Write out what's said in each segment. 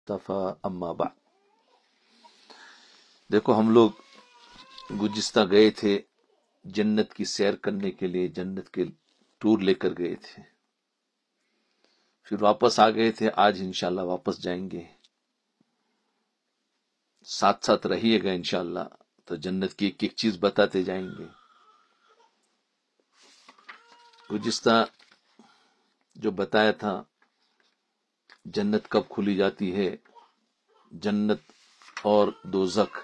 مصطفیٰ اما بعد۔ دیکھو ہم لوگ گزشتہ گئے تھے جنت کی سیر کرنے کے لیے، جنت کے ٹور لے کر گئے تھے، پھر واپس آ گئے تھے۔ آج انشاءاللہ واپس جائیں گے، ساتھ ساتھ رہیے گا انشاءاللہ، تو جنت کی ایک ایک چیز بتاتے جائیں گے۔ گزشتہ جو بتایا تھا جنت کب کھلی جاتی ہے، جنت اور دوزخ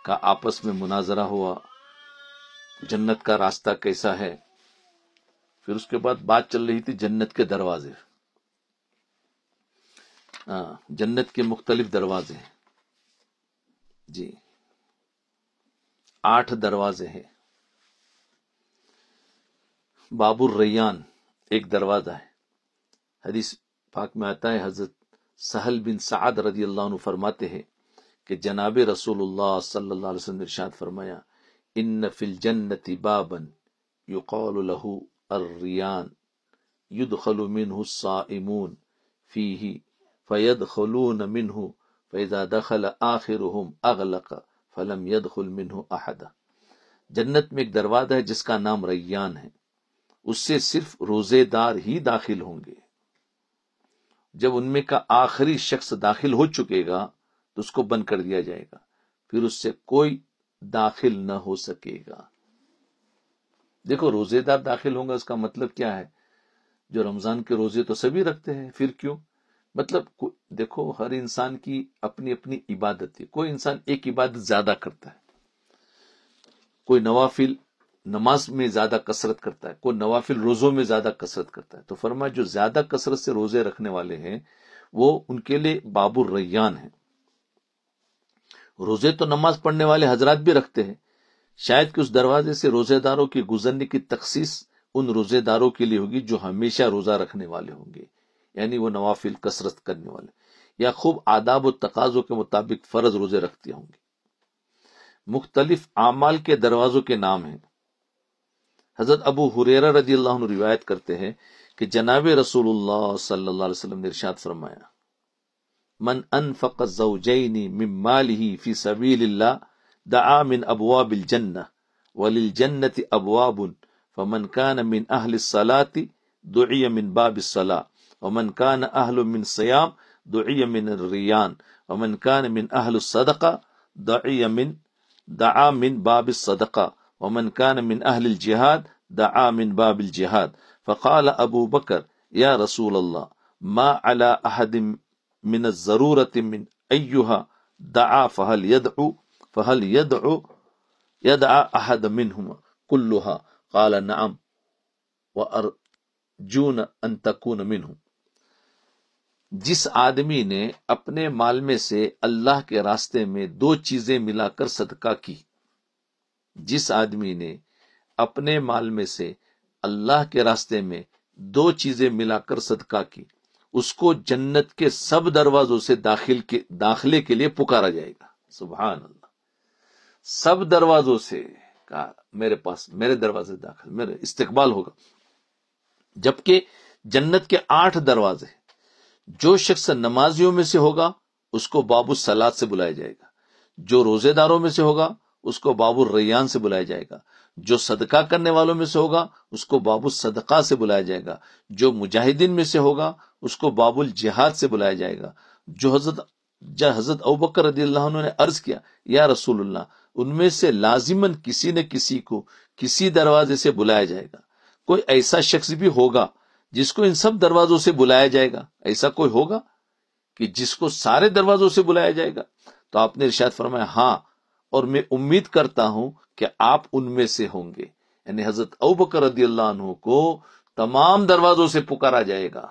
کا آپس میں مناظرہ ہوا، جنت کا راستہ کیسا ہے، پھر اس کے بعد بات چل رہی تھی جنت کے دروازے۔ جنت کے مختلف دروازے ہیں جی، 8 دروازے ہیں۔ باب الریان ایک دروازہ ہے۔ حدیث پاک میں آتا ہے، حضرت سہل بن سعد رضی اللہ عنہ فرماتے ہیں کہ جناب رسول اللہ صلی اللہ علیہ وسلم نے ارشاد فرمایا، ان فی الجنت بابا یقال له الریان يدخل منه الصائمون فيه فيدخلون منه فإذا دخل آخرهم أغلق فلم يدخل منه أحد۔ جنت میں ایک دروازہ ہے جس کا نام ریان ہے، اس سے صرف روزے دار ہی داخل ہوں گے۔ جب ان میں کا آخری شخص داخل ہو چکے گا تو اس کو بند کر دیا جائے گا، پھر اس سے کوئی داخل نہ ہو سکے گا۔ دیکھو روزے دار داخل ہوں گا، اس کا مطلب کیا ہے؟ جو رمضان کے روزے تو سبھی رکھتے ہیں، پھر کیوں؟ مطلب دیکھو ہر انسان کی اپنی اپنی عبادت ہے، کوئی انسان ایک عبادت زیادہ کرتا ہے، کوئی نوافل نماز میں زیادہ کثرت کرتا ہے، کوئی نوافل روزوں میں زیادہ کثرت کرتا ہے، تو فرمایا جو زیادہ کثرت سے روزے رکھنے والے ہیں وہ ان کے لیے باب الریان ہے۔ روزے تو نماز پڑھنے والے حضرات بھی رکھتے ہیں، شاید کہ اس دروازے سے روزے داروں کے گزرنے کی تخصیص ان روزے داروں کے لیے ہوگی جو ہمیشہ روزہ رکھنے والے ہوں گے، یعنی وہ نوافل کثرت کرنے والے یا خوب آداب و تقاضوں کے مطابق فرض روزے رکھتے ہوں گے۔ مختلف اعمال کے دروازوں کے نام ہیں۔ حضرت ابو ہریرہ رضی اللہ عنہ روایت کرتے ہیں کہ جناب رسول اللہ صلی اللہ علیہ وسلم نے ارشاد فرمایا، من انفق الزوجین من ماله فی سبیل اللہ دعا من ابواب الجنہ وللجنة ابواب فمن كان من اہل الصلاة دعی من باب الصلاة ومن كان اہل من صیام دعی من الریان ومن كان من اہل الصدقہ دعا من باب الصدقہ ومن كان من اہل الجہاد دعا من باب الجہاد۔ فقال ابو بکر یا رسول اللہ ما على احد من الضرورة من ایہا دعا فهل يدعى احد منہما کلها؟ قال نعم وارجون ان تكون منہم۔ جس آدمی نے اپنے مال میں سے اللہ کے راستے میں 2 چیزیں ملا کر صدقہ کی، جس آدمی نے اپنے مال میں سے اللہ کے راستے میں 2 چیزیں ملا کر صدقہ کی، اس کو جنت کے سب دروازوں سے داخلے کے لیے پکارا جائے گا۔ سبحان اللہ، سب دروازوں سے کہا میرے پاس، میرے دروازے داخل، میرے استقبال ہوگا۔ جبکہ جنت کے 8 دروازے، جو شخص نمازیوں میں سے ہوگا اس کو باب الصلاۃ سے بلایا جائے گا، جو روزے داروں میں سے ہوگا اس کو باب الریان سے بلایا جائے گا، جو صدقہ کرنے والوں میں سے ہوگا اس کو باب الصدقہ سے بلایا جائے گا، جو مجاہدین میں سے ہوگا اس کو باب الجہاد سے بلایا جائے گا۔ جو حضرت ابوبکر رضی اللہ عنہ نے عرض کیا یا رسول اللہ، ان میں سے لازماً کسی نہ کسی کو کسی دروازے سے بلایا جائے گا، کوئی ایسا شخص بھی ہوگا جس کو ان سب دروازوں سے بلایا جائے گا؟ ایسا کوئی ہوگا کہ جس کو سارے دروازوں سے بلایا جائے گا؟ تو آپ نے ارشاد فرمایا ہاں، اور میں امید کرتا ہوں کہ آپ ان میں سے ہوں گے، یعنی حضرت ابوبکر رضی اللہ عنہ کو تمام دروازوں سے پکارا جائے گا۔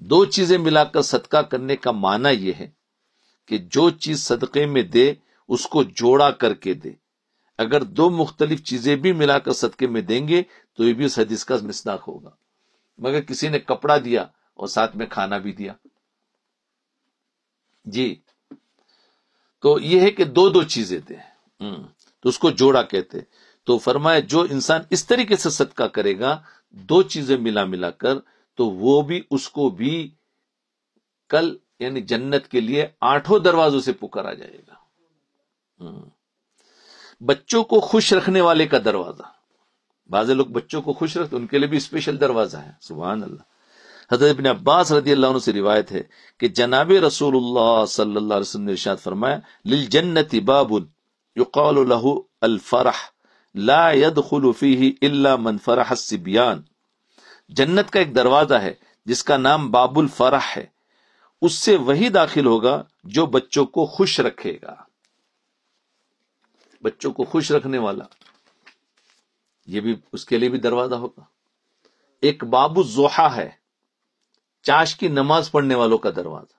2 چیزیں ملا کر صدقہ کرنے کا معنی یہ ہے کہ جو چیز صدقے میں دے اس کو جوڑا کر کے دے۔ اگر 2 مختلف چیزیں بھی ملا کر صدقے میں دیں گے تو یہ بھی اس حدیث کا مصداق ہوگا۔ مگر کسی نے کپڑا دیا اور ساتھ میں کھانا بھی دیا جی، تو یہ ہے کہ 2 چیزیں دیں تو اس کو جوڑا کہتے۔ تو فرمایا جو انسان اس طریقے سے صدقہ کرے گا 2 چیزیں ملا کر، تو وہ بھی اس کو بھی کل یعنی جنت کے لیے 8 دروازوں سے پکارا جائے گا۔ بچوں کو خوش رکھنے والے کا دروازہ، بعض لوگ بچوں کو خوش رکھتے، ان کے لیے بھی اسپیشل دروازہ ہے، سبحان اللہ۔ حضرت ابن عباس رضی اللہ عنہ سے روایت ہے کہ جناب رسول اللہ صلی اللہ علیہ وسلم نے ارشاد فرمایا، للجنت باب یقال له الفرح لا يدخل فيه الا من فرح الصبیان، جنت کا ایک دروازہ ہے جس کا نام باب الفرح ہے، اس سے وہی داخل ہوگا جو بچوں کو خوش رکھے گا، بچوں کو خوش رکھنے والا، یہ بھی اس کے لیے بھی دروازہ ہوگا۔ ایک باب الضحیٰ ہے، چاش کی نماز پڑھنے والوں کا دروازہ۔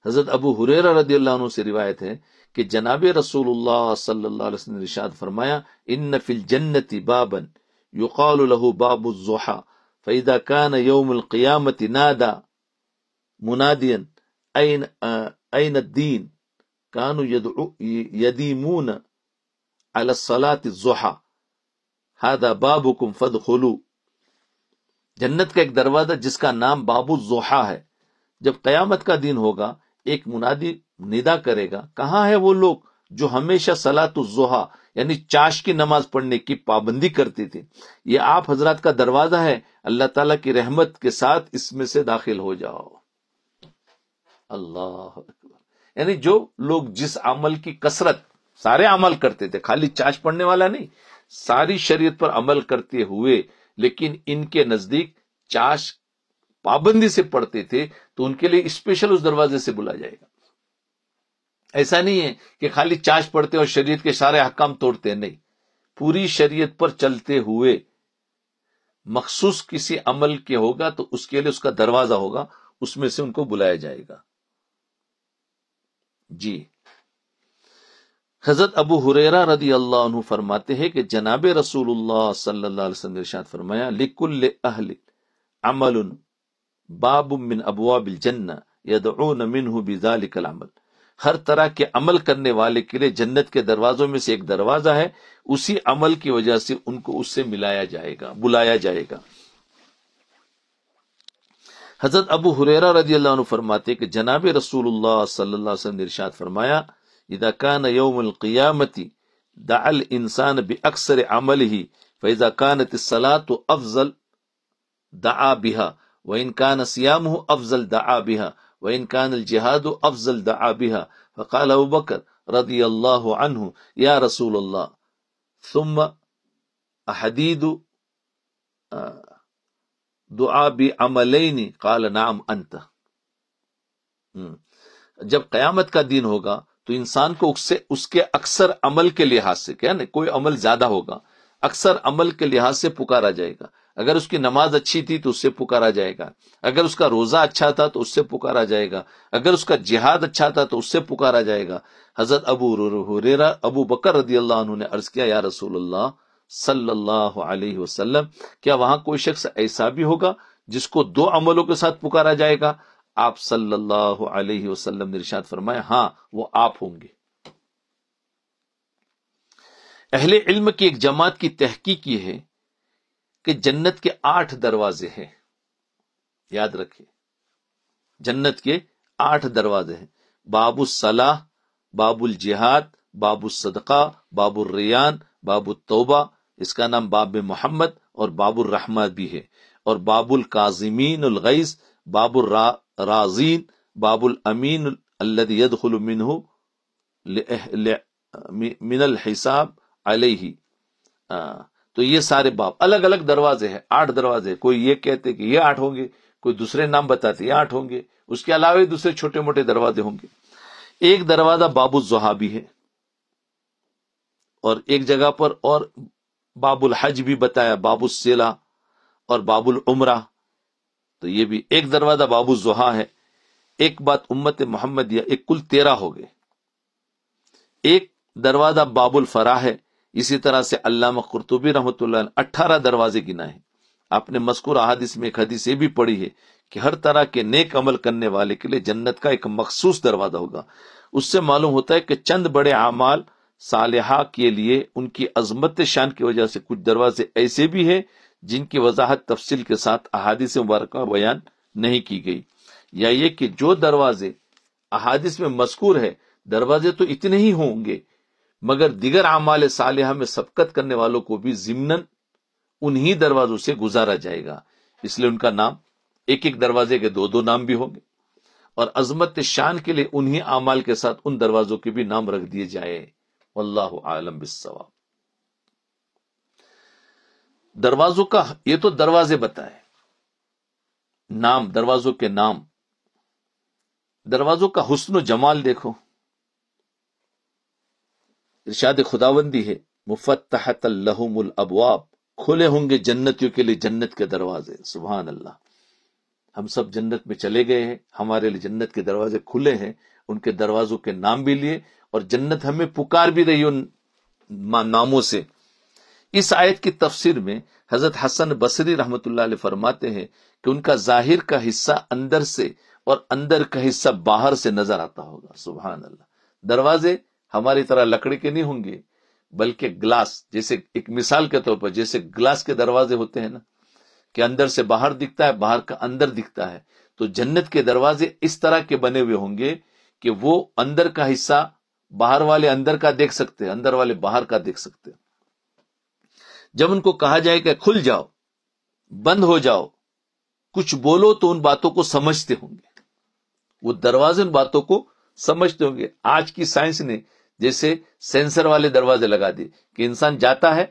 حضرت ابو ہریرہ رضی اللہ عنہ سے روایت ہے کہ جناب رسول اللہ صلی اللہ علیہ وسلم نے ارشاد فرمایا، ان فی الجنت بابا یقال له باب الضحیٰ فاذا كان يوم القیامت نادى منادیا این الدین كانوا یدیمون علی الصلاة الضحیٰ هذا بابکم فادخلوا، جنت کا ایک دروازہ جس کا نام باب الضحیٰ ہے، جب قیامت کا دن ہوگا ایک منادی ندا کرے گا، کہاں ہے وہ لوگ جو ہمیشہ صلاۃ الضحیٰ یعنی چاش کی نماز پڑھنے کی پابندی کرتے تھے، یہ آپ حضرات کا دروازہ ہے، اللہ تعالیٰ کی رحمت کے ساتھ اس میں سے داخل ہو جاؤ۔ اللہ اکبر، یعنی جو لوگ جس عمل کی کثرت سارے عمل کرتے تھے، خالی چاش پڑھنے والا نہیں، ساری شریعت پر عمل کرتے ہوئے لیکن ان کے نزدیک چاش پابندی سے پڑھتے تھے، تو ان کے لیے اسپیشل اس دروازے سے بلا جائے گا۔ ایسا نہیں ہے کہ خالی چاش پڑھتے اور شریعت کے سارے احکام توڑتے، نہیں، پوری شریعت پر چلتے ہوئے مخصوص کسی عمل کے ہوگا تو اس کے لیے اس کا دروازہ ہوگا، اس میں سے ان کو بلایا جائے گا۔ جی، حضرت ابو ہریرہ رضی اللہ عنہ فرماتے ہیں کہ جناب رسول اللہ صلی اللہ علیہ وسلم نے ارشاد فرمایا، لکل اہل عمل باب من ابواب الجنہ یدعون منہ بذلک العمل، ہر طرح کے عمل کرنے والے کے لیے جنت کے دروازوں میں سے ایک دروازہ ہے، اسی عمل کی وجہ سے ان کو اس سے ملایا جائے گا، بلایا جائے گا۔ حضرت ابو ہریرہ رضی اللہ عنہ فرماتے کہ جناب رسول اللہ صلی اللہ علیہ وسلم نے ارشاد فرمایا، اذا كان يوم القیامت دعا الانسان باکثر عمله فاذا كانت الصلاة افضل دعا بها وان كان صيامه افضل دعا بها وان كان الجهاد افضل دعا بها، فقال ابو بکر رضی اللہ عنہ، یا رسول اللہ ثم احدید دعا بعملین، قال نعم انت۔ جب قیامت کا دن ہوگا تو انسان کو اس کے اکثر عمل کے لحاظ سے، کیا نہیں، کوئی عمل زیادہ ہوگا، اکثر عمل کے لحاظ سے پکارا جائے گا۔ اگر اس کی نماز اچھی تھی تو اس سے پکارا جائے گا، اگر اس کا روزہ اچھا تھا تو اس سے پکارا جائے گا، اگر اس کا جہاد اچھا تھا تو اس سے پکارا جائے گا۔ حضرت ابو بکر رضی اللہ عنہ نے عرض کیا، یا رسول اللہ صلی اللہ علیہ وسلم، کیا وہاں کوئی شخص ایسا بھی ہوگا جس کو 2 عملوں کے ساتھ پکارا جائے گا؟ آپ صلی اللہ علیہ وسلم نے ارشاد فرمایا، ہاں، وہ آپ ہوں گے۔ اہل علم کی ایک جماعت کی تحقیق یہ ہے کہ جنت کے 8 دروازے ہیں، یاد رکھیں، جنت کے 8 دروازے ہیں، باب الصلاح، باب الجہاد، باب الصدقہ، باب الریان، باب التوبہ، اس کا نام باب محمد اور باب الرحمہ بھی ہے، اور باب الکاظمین الغیظ، باب الرازین، باب الامین الذی يدخل منہ من الحساب علیہ۔ تو یہ سارے باب الگ الگ دروازے ہیں، 8 دروازے، کوئی یہ کہتے کہ یہ 8 ہوں گے، کوئی دوسرے نام بتاتے یہ 8 ہوں گے، اس کے علاوہ دوسرے چھوٹے موٹے دروازے ہوں گے۔ ایک دروازہ باب الضحیٰ بھی ہے، اور ایک جگہ پر اور باب الحج بھی بتایا، باب الصلہ اور باب العمرہ، تو یہ بھی ایک دروازہ باب الضحیٰ ہے۔ ایک بات امت محمدیہ، ایک کل 13 ہو گئے۔ ایک دروازہ باب الفرح ہے، اسی طرح سے علامہ قرطبی رحمۃ اللہ نے 18 دروازے گنائے ہیں۔ آپ نے مذکور احادیث میں ایک حدیث یہ بھی پڑھی ہے کہ ہر طرح کے نیک عمل کرنے والے کے لیے جنت کا ایک مخصوص دروازہ ہوگا۔ اس سے معلوم ہوتا ہے کہ چند بڑے اعمال صالحہ کے لیے ان کی عظمت شان کی وجہ سے کچھ دروازے ایسے بھی ہیں جن کی وضاحت تفصیل کے ساتھ احادیث مبارکہ بیان نہیں کی گئی۔ یا یہ کہ جو دروازے احادیث میں مذکور ہے، دروازے تو اتنے ہی ہوں گے، مگر دیگر اعمال صالحہ میں سبقت کرنے والوں کو بھی ضمناً انہی دروازوں سے گزارا جائے گا، اس لیے ان کا نام ایک ایک دروازے کے دو دو نام بھی ہوں گے، اور عظمت شان کے لیے انہی اعمال کے ساتھ ان دروازوں کے بھی نام رکھ دیے جائے۔ واللہ عالم بالصواب۔ دروازوں کا یہ تو دروازے بتائے، نام، دروازوں کے نام، دروازوں کا حسن و جمال دیکھو۔ ارشاد خداوندی ہے مفتحۃ لہم الابواب، کھلے ہوں گے جنتیوں کے لیے جنت کے دروازے۔ سبحان اللہ، ہم سب جنت میں چلے گئے ہیں، ہمارے لیے جنت کے دروازے کھلے ہیں، ان کے دروازوں کے نام بھی لیے، اور جنت ہمیں پکار بھی رہی ان ناموں سے۔ اس آیت کی تفسیر میں حضرت حسن بصری رحمۃ اللہ علیہ فرماتے ہیں کہ ان کا ظاہر کا حصہ اندر سے اور اندر کا حصہ باہر سے نظر آتا ہوگا۔ سبحان اللہ، دروازے ہماری طرح لکڑی کے نہیں ہوں گے، بلکہ گلاس، جیسے ایک مثال کے طور پر جیسے گلاس کے دروازے ہوتے ہیں نا، کہ اندر سے باہر دکھتا ہے، باہر کا اندر دکھتا ہے، تو جنت کے دروازے اس طرح کے بنے ہوئے ہوں گے کہ وہ اندر کا حصہ باہر والے اندر کا دیکھ سکتے ہیں، اندر والے باہر کا دیکھ سکتے ہیں۔ جب ان کو کہا جائے کہ کھل جاؤ، بند ہو جاؤ، کچھ بولو، تو ان باتوں کو سمجھتے ہوں گے، وہ دروازے ان باتوں کو سمجھتے ہوں گے۔ آج کی سائنس نے جیسے سینسر والے دروازے لگا دیے کہ انسان جاتا ہے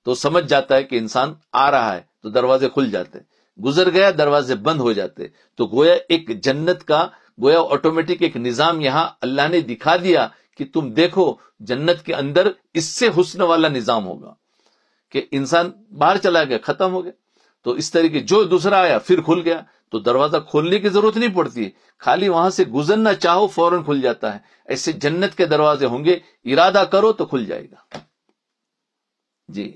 تو سمجھ جاتا ہے کہ انسان آ رہا ہے، تو دروازے کھل جاتے ہیں، گزر گیا دروازے بند ہو جاتے، تو گویا ایک جنت کا گویا آٹومیٹک ایک نظام یہاں اللہ نے دکھا دیا کہ تم دیکھو جنت کے اندر اس سے حسن والا نظام ہوگا کہ انسان باہر چلا گیا، ختم ہو گیا، تو اس طریقے جو دوسرا آیا پھر کھل گیا، تو دروازہ کھولنے کی ضرورت نہیں پڑتی، خالی وہاں سے گزرنا چاہو فوراً کھل جاتا ہے۔ ایسے جنت کے دروازے ہوں گے، ارادہ کرو تو کھل جائے گا۔ جی،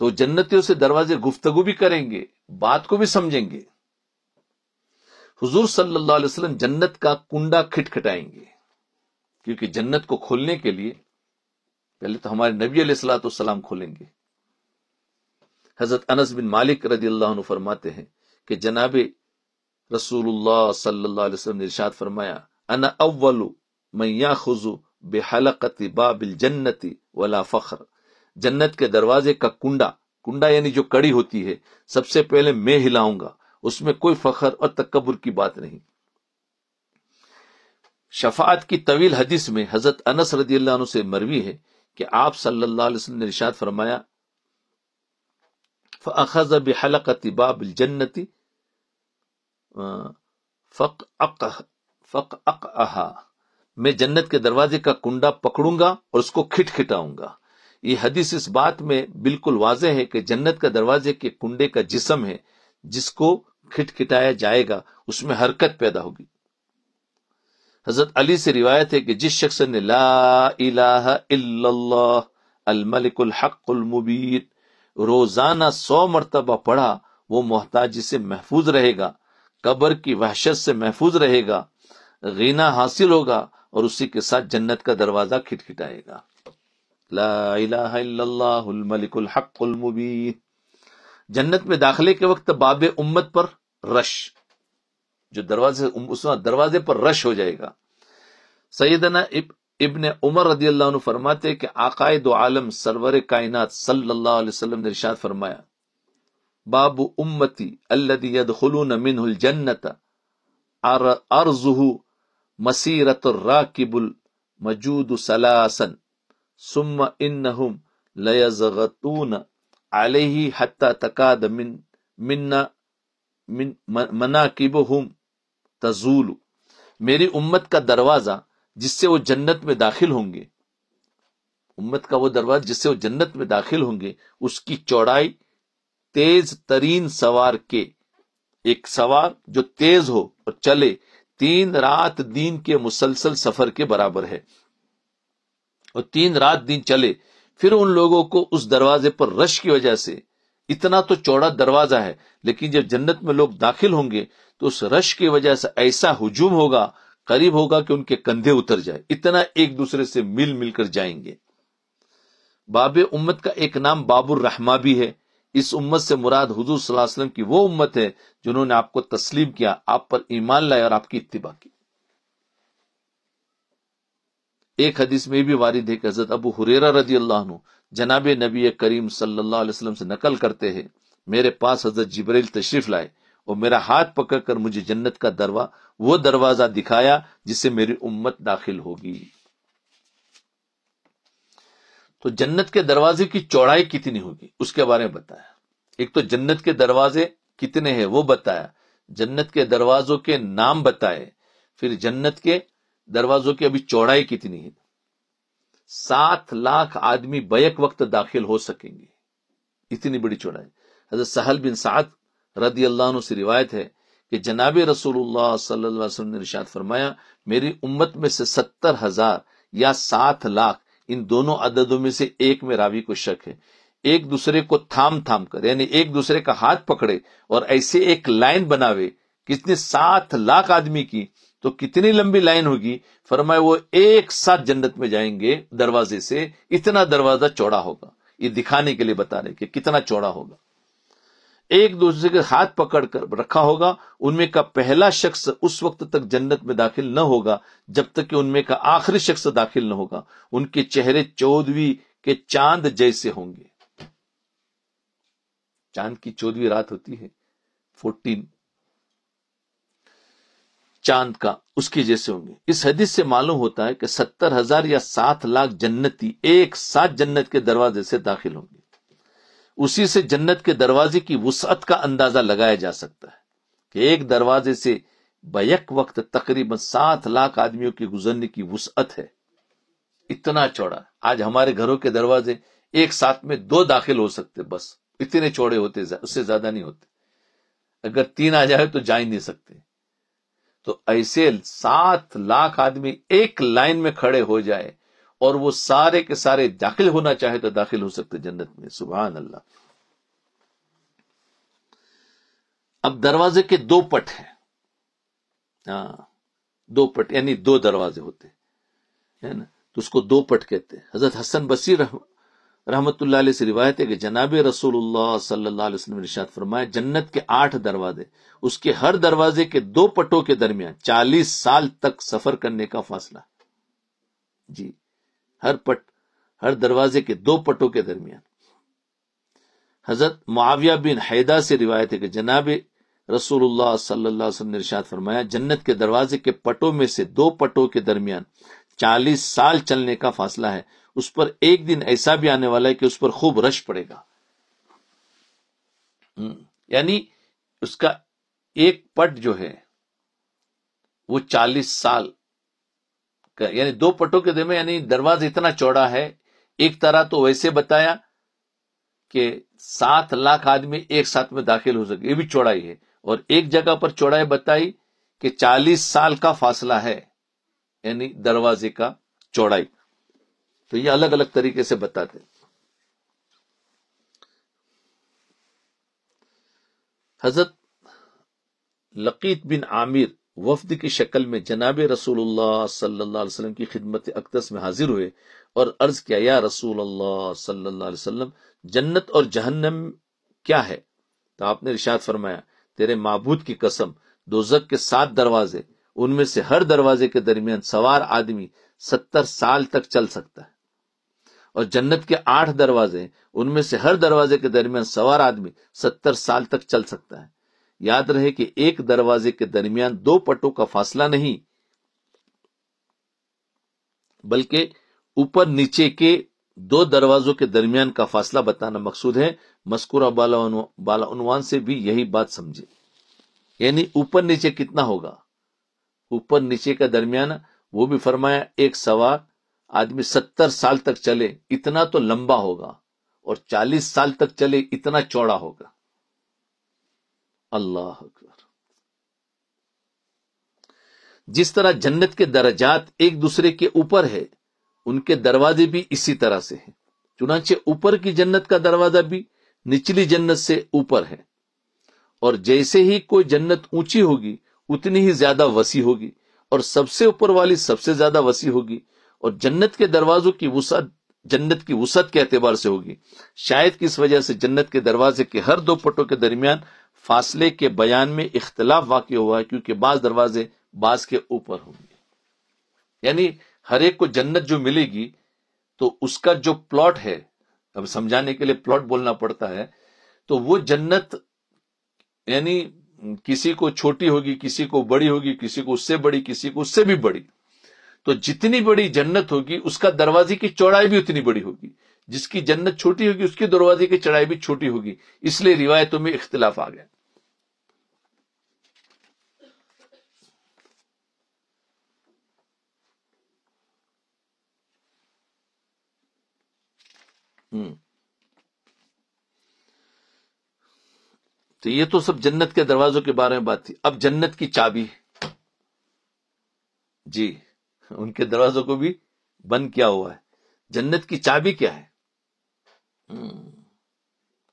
تو جنتیوں سے دروازے گفتگو بھی کریں گے، بات کو بھی سمجھیں گے۔ حضور صلی اللہ علیہ وسلم جنت کا کنڈا کھٹکھٹائیں گے، کیونکہ جنت کو کھولنے کے لیے پہلے تو ہمارے نبی علیہ الصلوۃ والسلام کھولیں گے۔ حضرت انس بن مالک رضی اللہ عنہ فرماتے ہیں کہ جناب رسول اللہ صلی اللہ علیہ وسلم نے ارشاد فرمایا، انا اول من یاخذ بحلقۃ باب الجنۃ ولا فخر، جنت کے دروازے کا کنڈا یعنی جو کڑی ہوتی ہے، سب سے پہلے میں ہلاؤں گا، اس میں کوئی فخر اور تکبر کی بات نہیں۔ شفاعت کی طویل حدیث میں حضرت انس رضی اللہ عنہ سے مروی ہے کہ آپ صلی اللہ علیہ وسلم نے ارشاد فرمایا، فأخذ بحلقۃ باب الجنۃ فقعقها، میں جنت کے دروازے کا کنڈا پکڑوں گا اور اس کو کھٹکھٹاؤں گا۔ یہ حدیث اس بات میں بالکل واضح ہے کہ جنت کا دروازے کے کنڈے کا جسم ہے، جس کو کھٹکھٹایا جائے گا اس میں حرکت پیدا ہوگی۔ حضرت علی سے روایت ہے کہ جس شخص نے لا الہ الا اللہ الملک الحق المبین روزانہ 100 مرتبہ پڑھا، وہ محتاجی سے محفوظ رہے گا، قبر کی وحشت سے محفوظ رہے گا، غنا حاصل ہوگا، اور اسی کے ساتھ جنت کا دروازہ کھٹکھٹائے گا۔ لا الہ الا اللہ الملک الحق المبین۔ جنت میں داخلے کے وقت باب امت پر رش، جو دروازے پر رش ہو جائے گا۔ سیدنا ابن عمر رضی اللہ عنہ فرماتے کہ آقائے دو عالم سرور کائنات صلی اللہ علیہ وسلم نے ارشاد فرمایا، باب امتی الذی یدخلون منہ الجنت ارضہ مسیرۃ الراکب المجود ثلاثا ثم انہم لیزغطون علیہ حتی تکاد من مناکبہم تزول۔ میری امت کا دروازہ جس سے وہ جنت میں داخل ہوں گے، امت کا وہ دروازہ جس سے وہ جنت میں داخل ہوں گے، اس کی چوڑائی تیز ترین سوار کے، ایک سوار جو تیز ہو اور چلے 3 رات دن کے مسلسل سفر کے برابر ہے، اور 3 رات دن چلے، پھر ان لوگوں کو اس دروازے پر رش کی وجہ سے، اتنا تو چوڑا دروازہ ہے، لیکن جب جنت میں لوگ داخل ہوں گے تو اس رش کی وجہ سے ایسا ہجوم ہوگا، قریب ہوگا کہ ان کے کندھے اتر جائے، اتنا ایک دوسرے سے مل کر جائیں گے۔ باب امت کا ایک نام باب الرحمہ بھی ہے، اس امت سے مراد حضور صلی اللہ علیہ وسلم کی وہ امت ہے جنہوں نے آپ کو تسلیم کیا، آپ پر ایمان لائے اور آپ کی اتباع کی۔ ایک حدیث میں بھی وارد ہے کہ حضرت ابو ہریرہ رضی اللہ عنہ جناب نبی کریم صلی اللہ علیہ وسلم سے نقل کرتے ہیں، میرے پاس حضرت جبرائیل تشریف لائے اور میرا ہاتھ پکڑ کر مجھے جنت کا وہ دروازہ دکھایا جس سے میری امت داخل ہوگی۔ تو جنت کے دروازے کی چوڑائی کتنی ہوگی اس کے بارے میں بتایا۔ ایک تو جنت کے دروازے کتنے ہیں وہ بتایا، جنت کے دروازوں کے نام بتائے، پھر جنت کے دروازوں کی ابھی چوڑائی کتنی ہے۔ 7 لاکھ آدمی بیک وقت داخل ہو سکیں گے، اتنی بڑی چوڑائی۔ حضرت سہل بن سعد رضی اللہ عنہ سے روایت ہے کہ جناب رسول اللہ صلی اللہ علیہ وسلم نے ارشاد فرمایا، میری امت میں سے 70,000 یا 7 لاکھ، ان دونوں عددوں میں سے ایک میں راوی کو شک ہے، ایک دوسرے کو تھام کر، یعنی ایک دوسرے کا ہاتھ پکڑے اور ایسے ایک لائن بناوے، کتنے 7 لاکھ آدمی کی، تو کتنی لمبی لائن ہوگی؟ فرمایا وہ ایک ساتھ جنت میں جائیں گے دروازے سے، اتنا دروازہ چوڑا ہوگا۔ یہ دکھانے کے لیے بتا رہے کہ کتنا چوڑا ہوگا۔ ایک دوسرے کے ہاتھ پکڑ کر رکھا ہوگا، ان میں کا پہلا شخص اس وقت تک جنت میں داخل نہ ہوگا جب تک کہ ان میں کا آخری شخص داخل نہ ہوگا۔ ان کے چہرے 14ویں کے چاند جیسے ہوں گے۔ چاند کی 14ویں رات ہوتی ہے 14 چاند کا، اس کی جیسے ہوں گے۔ اس حدیث سے معلوم ہوتا ہے کہ 70,000 یا 7 لاکھ جنتی ایک ساتھ جنت کے دروازے سے داخل ہوں گے۔ اسی سے جنت کے دروازے کی وسعت کا اندازہ لگایا جا سکتا ہے کہ ایک دروازے سے بیک وقت تقریباً 7 لاکھ آدمیوں کے گزرنے کی وسعت ہے، اتنا چوڑا۔ آج ہمارے گھروں کے دروازے ایک ساتھ میں 2 داخل ہو سکتے، بس اتنے چوڑے ہوتے، اس سے زیادہ نہیں ہوتے۔ اگر 3 آ جائے تو جا ہی نہیں سکتے۔ تو ایسے 7 لاکھ آدمی ایک لائن میں کھڑے ہو جائے اور وہ سارے کے سارے داخل ہونا چاہے تو داخل ہو سکتے جنت میں، سبحان اللہ۔ اب دروازے کے 2 پٹ ہیں، 2 پٹ یعنی 2 دروازے ہوتے ہیں نا، تو اس کو 2 پٹ کہتے ہیں۔ حضرت حسن بصری رحمت اللہ علیہ سے روایت ہے کہ جناب رسول اللہ صلی اللہ علیہ وسلم نے ارشاد فرمایا، جنت کے 8 دروازے، اس کے ہر دروازے کے 2 پٹوں کے درمیان 40 سال تک سفر کرنے کا فاصلہ۔ جی، ہر دروازے کے 2 پٹوں کے درمیان۔ حضرت معاویہ بن حیدہ سے روایت ہے کہ جناب رسول اللہ صلی اللہ علیہ وسلم نے ارشاد فرمایا، جنت کے دروازے کے پٹوں میں سے 2 پٹوں کے درمیان 40 سال چلنے کا فاصلہ ہے۔ اس پر ایک دن ایسا بھی آنے والا ہے کہ اس پر خوب رش پڑے گا، یعنی اس کا ایک پٹ جو ہے وہ 40 سال کا، یعنی 2 پٹوں کے درمیان، یعنی دروازہ اتنا چوڑا ہے۔ ایک طرح تو ویسے بتایا کہ 7 لاکھ آدمی ایک ساتھ میں داخل ہو سکے، یہ بھی چوڑائی ہے، اور ایک جگہ پر چوڑائی بتائی کہ 40 سال کا فاصلہ ہے، یعنی دروازے کا چوڑائی۔ تو یہ الگ الگ طریقے سے بتاتے۔ حضرت لقیط بن عامر وفد کی شکل میں جناب رسول اللہ صلی اللہ علیہ وسلم کی خدمت اقدس میں حاضر ہوئے اور عرض کیا، یا رسول اللہ صلی اللہ علیہ وسلم، جنت اور جہنم کیا ہے؟ تو آپ نے ارشاد فرمایا، تیرے معبود کی قسم، دوزخ کے 7 دروازے، ان میں سے ہر دروازے کے درمیان سوار آدمی 70 سال تک چل سکتا ہے، اور جنت کے 8 دروازے، ان میں سے ہر دروازے کے درمیان سوار آدمی 70 سال تک چل سکتا ہے۔ یاد رہے کہ ایک دروازے کے درمیان 2 پٹوں کا فاصلہ نہیں، بلکہ اوپر نیچے کے 2 دروازوں کے درمیان کا فاصلہ بتانا مقصود ہے۔ مذکورہ بالا عنوان سے بھی یہی بات سمجھے، یعنی اوپر نیچے کتنا ہوگا، اوپر نیچے کا درمیان، وہ بھی فرمایا ایک سوار آدمی 70 سال تک چلے اتنا تو لمبا ہوگا، اور 40 سال تک چلے اتنا چوڑا ہوگا۔ اللہ اکبر۔ جس طرح جنت کے درجات ایک دوسرے کے اوپر ہے، ان کے دروازے بھی اسی طرح سے ہیں۔ چنانچہ اوپر کی جنت کا دروازہ بھی نچلی جنت سے اوپر ہے، اور جیسے ہی کوئی جنت اونچی ہوگی اتنی ہی زیادہ وسیع ہوگی، اور سب سے اوپر والی سب سے زیادہ وسیع ہوگی، اور جنت کے دروازوں کی وسعت جنت کی وسعت کے اعتبار سے ہوگی، شاید کس وجہ سے جنت کے دروازے کے ہر دو پٹوں کے درمیان فاصلے کے بیان میں اختلاف واقع ہوا ہے، کیونکہ بعض دروازے بعض کے اوپر ہوں گے۔ یعنی ہر ایک کو جنت جو ملے گی تو اس کا جو پلاٹ ہے، اب سمجھانے کے لیے پلاٹ بولنا پڑتا ہے، تو وہ جنت یعنی کسی کو چھوٹی ہوگی، کسی کو بڑی ہوگی، کسی کو اس سے بڑی، کسی کو اس سے بھی بڑی۔ تو جتنی بڑی جنت ہوگی اس کا دروازے کی چوڑائی بھی اتنی بڑی ہوگی، جس کی جنت چھوٹی ہوگی اس کے دروازے کی چوڑائی بھی چھوٹی ہوگی، اس لیے روایتوں میں اختلاف آ گیا۔ تو یہ تو سب جنت کے دروازوں کے بارے میں بات تھی۔ اب جنت کی چابی، جی ان کے دروازوں کو بھی بند کیا ہوا ہے، جنت کی چابی کیا ہے؟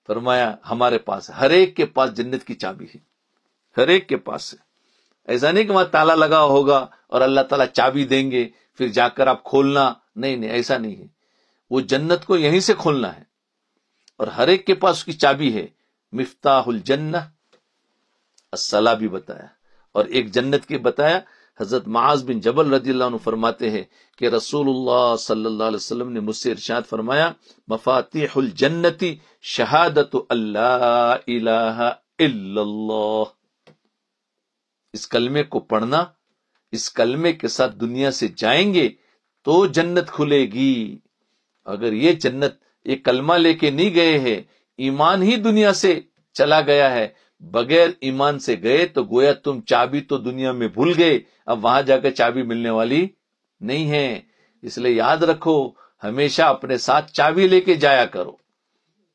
فرمایا ہمارے پاس، ہر ایک کے پاس جنت کی چابی ہے، ہر ایک کے پاس ہے۔ ایسا نہیں کہ وہاں تالا لگا ہوگا اور اللہ تعالیٰ چابی دیں گے پھر جا کر آپ کھولنا، نہیں نہیں ایسا نہیں ہے، وہ جنت کو یہیں سے کھولنا ہے، اور ہر ایک کے پاس اس کی چابی ہے۔ مفتاح الجنہ الصلاۃ بھی بتایا، اور ایک جنت کی بتایا۔ حضرت معاذ بن جبل رضی اللہ عنہ فرماتے ہیں کہ رسول اللہ صلی اللہ علیہ وسلم نے مجھ سے ارشاد فرمایا، مفاتیح الجنت شہادت اللہ الہ الا اللہ۔ اس کلمے کو پڑھنا، اس کلمے کے ساتھ دنیا سے جائیں گے تو جنت کھلے گی۔ اگر یہ جنت یہ کلمہ لے کے نہیں گئے ہیں، ایمان ہی دنیا سے چلا گیا ہے، بغیر ایمان سے گئے تو گویا تم چابی تو دنیا میں بھول گئے، اب وہاں جا کے چابی ملنے والی نہیں ہے۔ اس لیے یاد رکھو، ہمیشہ اپنے ساتھ چابی لے کے جایا کرو۔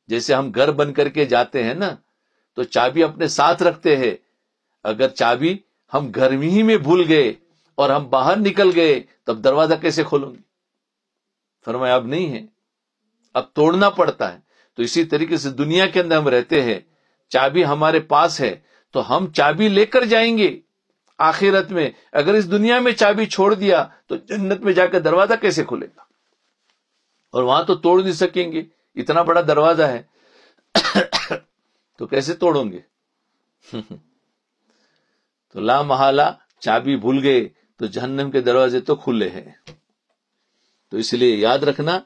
جیسے ہم گھر بند کر کے جاتے ہیں نا تو چابی اپنے ساتھ رکھتے ہیں، اگر چابی ہم گھر ہی میں بھول گئے اور ہم باہر نکل گئے تب دروازہ کیسے کھولیں گے؟ فرمایا اب نہیں ہے، اب توڑنا پڑتا ہے۔ تو اسی طریقے سے دنیا کے اندر ہم رہتے ہیں، چابی ہمارے پاس ہے تو ہم چابی لے کر جائیں گے آخرت میں۔ اگر اس دنیا میں چابی چھوڑ دیا تو جنت میں جا کر دروازہ کیسے کھلے گا؟ اور وہاں تو توڑ نہیں سکیں گے، اتنا بڑا دروازہ ہے تو کیسے توڑوں گے؟ تو لا محالہ چابی بھول گئے تو جہنم کے دروازے تو کھلے ہیں۔ تو اس لیے یاد رکھنا،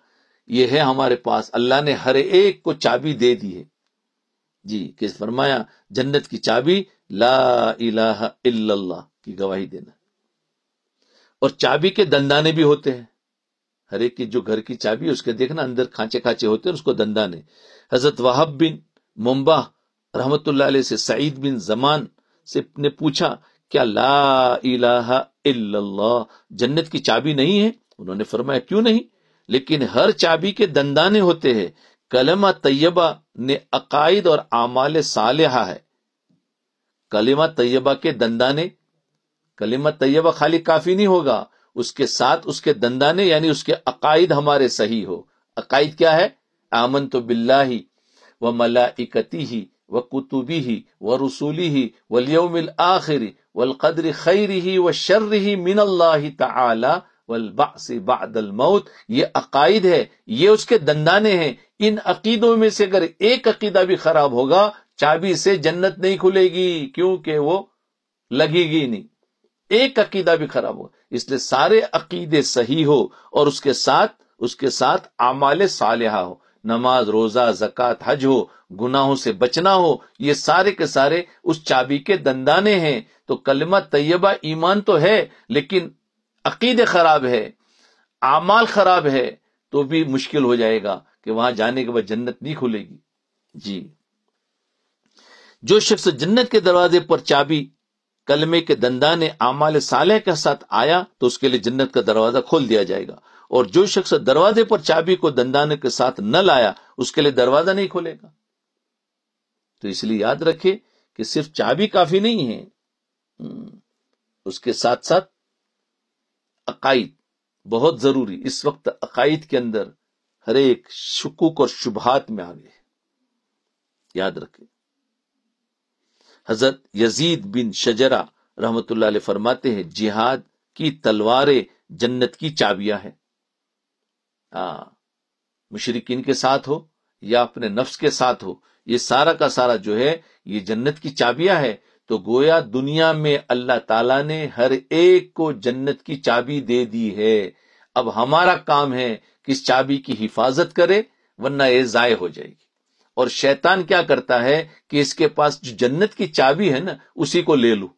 یہ ہے ہمارے پاس، اللہ نے ہر ایک کو چابی دے دی ہے۔ جی کہ فرمایا جنت کی چابی لا الہ الا اللہ کی گواہی دینا۔ اور چابی کے دندانے بھی ہوتے ہیں، ہر ایک کی جو گھر کی چابی اس کے دیکھنا اندر کھانچے کھانچے ہوتے ہیں، اس کو دندانے۔ حضرت وہب بن منبہ رحمت اللہ علیہ سے سعید بن زمان سے نے پوچھا، کیا لا الہ الا اللہ جنت کی چابی نہیں ہے؟ انہوں نے فرمایا کیوں نہیں، لیکن ہر چابی کے دندانے ہوتے ہیں۔ کلمہ طیبہ نے عقائد اور اعمال صالحہ ہے، کلمہ طیبہ کے دندانے، کلمہ طیبہ خالی کافی نہیں ہوگا، اس کے ساتھ اس کے دندانے یعنی اس کے عقائد ہمارے صحیح ہو۔ عقائد کیا ہے؟ آمنت باللہ وملائکتہ وکتبہ ورسلہ والیوم الآخر والقدر خیرہ وشرہ من اللہ تعالی والبعث بعد الموت۔ یہ عقائد ہے، یہ اس کے دندانے ہیں۔ ان عقیدوں میں سے اگر ایک عقیدہ بھی خراب ہوگا، چابی سے جنت نہیں کھلے گی، کیونکہ وہ لگے گی نہیں۔ ایک عقیدہ بھی خراب ہوگا، اس لیے سارے عقیدے صحیح ہو اور اس کے ساتھ اعمال صالحہ ہو، نماز، روزہ، زکوٰۃ، حج ہو، گناہوں سے بچنا ہو، یہ سارے کے سارے اس چابی کے دندانے ہیں۔ تو کلمہ طیبہ ایمان تو ہے، لیکن عقیدے خراب ہے، اعمال خراب ہے، تو بھی مشکل ہو جائے گا کہ وہاں جانے کے بعد جنت نہیں کھلے گی۔ جی جو شخص جنت کے دروازے پر چابی کلمے کے دندانے اعمال صالح کے ساتھ آیا تو اس کے لیے جنت کا دروازہ کھول دیا جائے گا، اور جو شخص دروازے پر چابی کو دندانے کے ساتھ نہ لایا اس کے لیے دروازہ نہیں کھلے گا۔ تو اس لیے یاد رکھے کہ صرف چابی کافی نہیں ہے، اس کے ساتھ ساتھ عقائد بہت ضروری۔ اس وقت عقائد کے اندر ہر ایک شکوک اور شبہات میں آگے ہے، یاد رکھے۔ حضرت یزید بن شجرہ رحمت اللہ علیہ فرماتے ہیں، جہاد کی تلواریں جنت کی چابیاں ہیں۔ مشرکین کے ساتھ ہو یا اپنے نفس کے ساتھ ہو، یہ سارا کا سارا جو ہے یہ جنت کی چابیاں ہے۔ تو گویا دنیا میں اللہ تعالیٰ نے ہر ایک کو جنت کی چابی دے دی ہے، اب ہمارا کام ہے کہ اس چابی کی حفاظت کرے، ورنہ یہ ضائع ہو جائے گی۔ اور شیطان کیا کرتا ہے کہ اس کے پاس جو جنت کی چابی ہے نا اسی کو لے لو،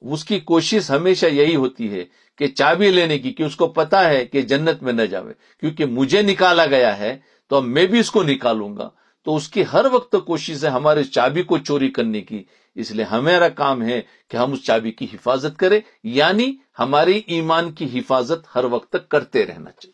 اس کی کوشش ہمیشہ یہی ہوتی ہے کہ چابی لینے کی، کہ اس کو پتا ہے کہ جنت میں نہ جاوے، کیونکہ مجھے نکالا گیا ہے تو اب میں بھی اس کو نکالوں گا، تو اس کی ہر وقت کوشش ہے ہمارے چابی کو چوری کرنے کی۔ اس لیے ہمارا کام ہے کہ ہم اس چابی کی حفاظت کریں، یعنی ہماری ایمان کی حفاظت ہر وقت تک کرتے رہنا چاہیے۔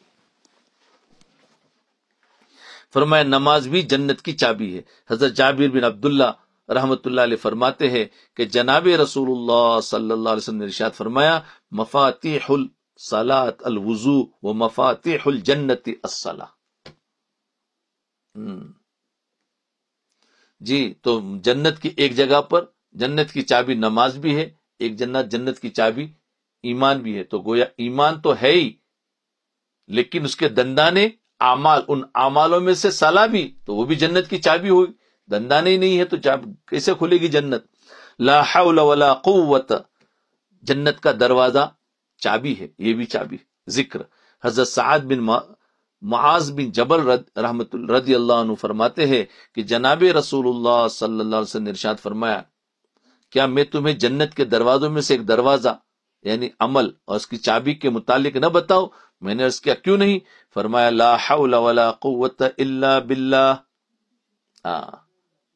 فرمایا نماز بھی جنت کی چابی ہے۔ حضرت جابر بن عبداللہ رحمت اللہ علیہ فرماتے ہیں کہ جناب رسول اللہ صلی اللہ علیہ وسلم نے ارشاد فرمایا مفاتیح الصلاۃ الوضو و مفاتیح الجنت الصلاۃ۔ جی، تو جنت کی ایک جگہ پر جنت کی چابی نماز بھی ہے، ایک جنت کی چابی ایمان بھی ہے۔ تو گویا ایمان تو ہے ہی، لیکن اس کے دندانے اعمال، ان اعمالوں میں سے صلاح بھی، تو وہ بھی جنت کی چابی ہوگی۔ دندانے ہی نہیں ہے تو کیسے کھلے گی جنت؟ لا حول ولا قوت، جنت کا دروازہ چابی ہے، یہ بھی چابی۔ ذکر حضرت سعد بن معاذ بن جبل رضی اللہ عنہ فرماتے ہیں کہ جناب رسول اللہ صلی اللہ علیہ وسلم نے ارشاد فرمایا کیا میں تمہیں جنت کے دروازوں میں سے ایک دروازہ یعنی عمل اور اس کی چابی کے متعلق نہ بتاؤ؟ میں نے عرض کیا کیوں نہیں؟ فرمایا لا حول ولا قوت الا باللہ۔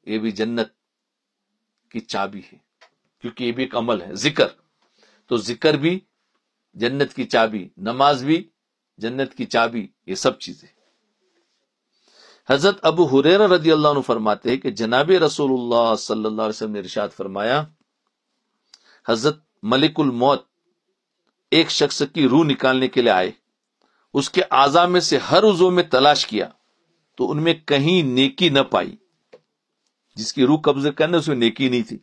یہ بھی جنت کی چابی ہے، کیونکہ یہ بھی ایک عمل ہے، ذکر۔ تو ذکر بھی جنت کی چابی، نماز بھی جنت کی چابی، یہ سب چیزیں۔ حضرت ابو ہریرہ رضی اللہ عنہ فرماتے ہیں کہ جناب رسول اللہ صلی اللہ علیہ وسلم نے ارشاد فرمایا حضرت ملک الموت ایک شخص کی روح نکالنے کے لیے آئے، اس کے اعضاء میں سے ہر عضو میں تلاش کیا تو ان میں کہیں نیکی نہ پائی، جس کی روح قبضے کرنے اس میں نیکی نہیں تھی۔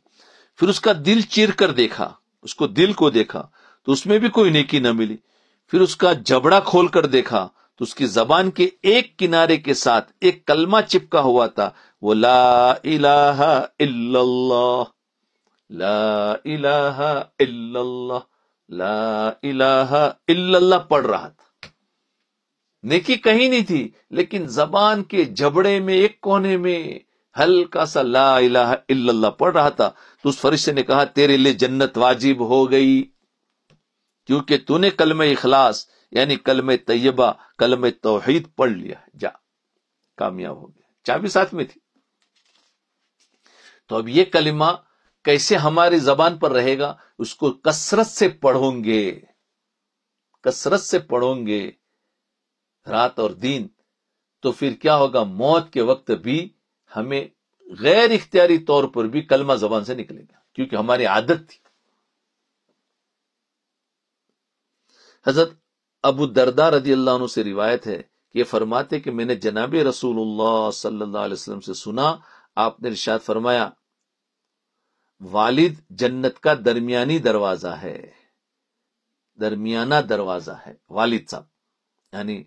پھر اس کا دل چیر کر دیکھا، اس کو دل کو دیکھا تو اس میں بھی کوئی نیکی نہ ملی۔ پھر اس کا جبڑا کھول کر دیکھا تو اس کی زبان کے ایک کنارے کے ساتھ ایک کلمہ چپکا ہوا تھا، وہ لا الہ الا اللہ، لا الہ الا اللہ، لا الہ الا اللہ پڑھ رہا تھا۔ نیکی کہیں نہیں تھی، لیکن زبان کے جبڑے میں ایک کونے میں ہلکا سا لا الہ الا اللہ پڑھ رہا تھا۔ تو اس فرشتے نے کہا تیرے لیے جنت واجب ہو گئی، کیونکہ تو نے کلمہ اخلاص یعنی کلمہ طیبہ، کلمہ توحید پڑھ لیا، جا کامیاب ہو گیا۔ چابی ساتھ میں تھی۔ تو اب یہ کلمہ کیسے ہماری زبان پر رہے گا؟ اس کو کثرت سے پڑھوں گے، کثرت سے پڑھوں گے رات اور دن، تو پھر کیا ہوگا؟ موت کے وقت بھی ہمیں غیر اختیاری طور پر بھی کلمہ زبان سے نکلے گا، کیونکہ ہماری عادت تھی۔ حضرت ابو الدرداء رضی اللہ عنہ سے روایت ہے کہ یہ فرماتے کہ میں نے جناب رسول اللہ صلی اللہ علیہ وسلم سے سنا، آپ نے ارشاد فرمایا والد جنت کا درمیانی دروازہ ہے، درمیانہ دروازہ ہے والد صاحب، یعنی